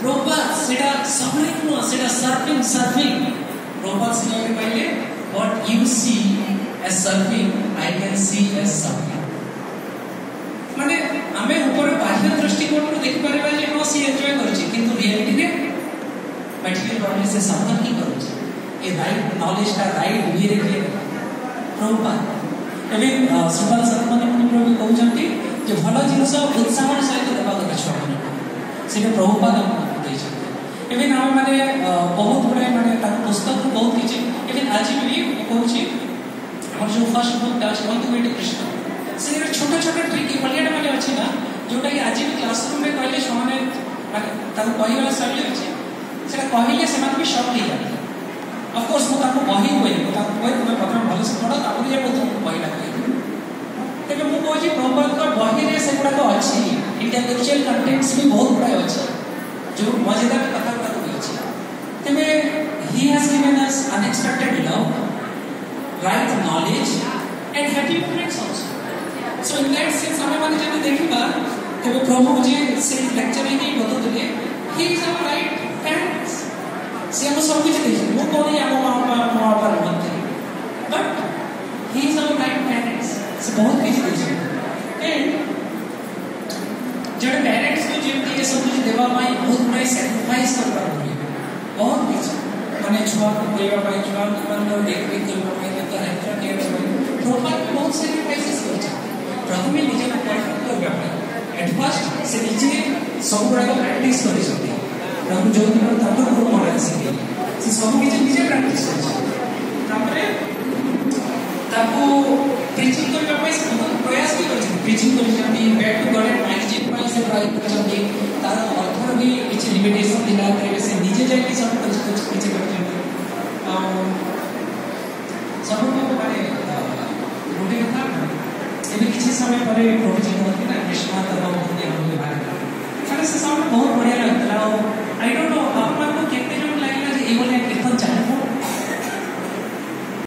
प्रभुपाद सेटा सबलिंग नुह सेटा सर्फिंग सर्फिंग प्रभुपाद से कहले what you see as surfing I can see as surfing माने आमे ऊपर बाह्य दृष्टिकोण रो देखि परबा जे नो सी एन्जॉय करछि किंतु रियलिटी रे मटेरियल बॉडी से सफर की करछि ए राइट नॉलेज का राइट वे रे के प्रभुपाद एबे सुभाष शर्मा ने प्रभु कहउछंती जे भलो जिंस उत्साह सहित देबा कथा छुआ से प्रभुपाद हमको देछंती एबे नाम माने बहुत बड़े माने ता पुस्तक बहुत किछि एबे आज भी कहउछि हमर जो first book that's ultimate Krishna से छोटा छोटा ट्रिक बलियाड माने अछि ना जोटा कि आज भी क्लासरूम में कहले समान माने ता कहिला शैली अछि सेटा कहिले से माने भी शॉक ले जाते ऑफ कोर्स मु ताको बही होय ता कोइ तुम प्रथम भलो से पढ तापर जे तुम बही लागै तबे मु कहछि प्रभुपाद का बही रे सेटा तो अछि इंटेलेक्चुअल कंटेंट्स भी बहुत बड़ा अछि जो मजेदार कथा को अछि तबे he has given us unexpected love right knowledge and happy moments also so in that sense हमें माने जब देखिबा तबे प्रभु जी से लेक्चर में बतौले he is our right parents से हम सब कुछ देखिए वो कौन है हम मां पर बनते but he is our right parents से बहुत कुछ देखिए एंड जड़े पेरेंट्स को जेमती ये सब कुछ देवा पाई बहुत बड़े सैक्रिफाइस करता है बहुत कुछ माने छुआ को देवा पाई छुआ को बंद देख देख करवा पाई तो एक्स्ट्रा केयर करवा प्रॉपर बहुत सैक्रिफाइसेस करता प्रथमे निजे को परफेक्ट करबा पाई एट फर्स्ट से निजे सब बड़ा प्रैक्टिस करि सकते प्रभु जो दिन तापर को मरा सिखे से सब किछ निजे प्रैक्टिस करछ तापरे ताको प्रीचिंग करबा पाई बहुत प्रयास भी करछ प्रीचिंग करछनी back to god and managing पाई से ट्राई करछनी तार अर्थ भी किछ लिमिटेशन दिला करे से निजे जाय कि सब कुछ किछ करछनी सब को माने रोटी कथा एबे किछ समय परे प्रोविजन होती ना कृष्णा तब होते हम बाहर खाने से सामने बहुत बढ़िया लगता है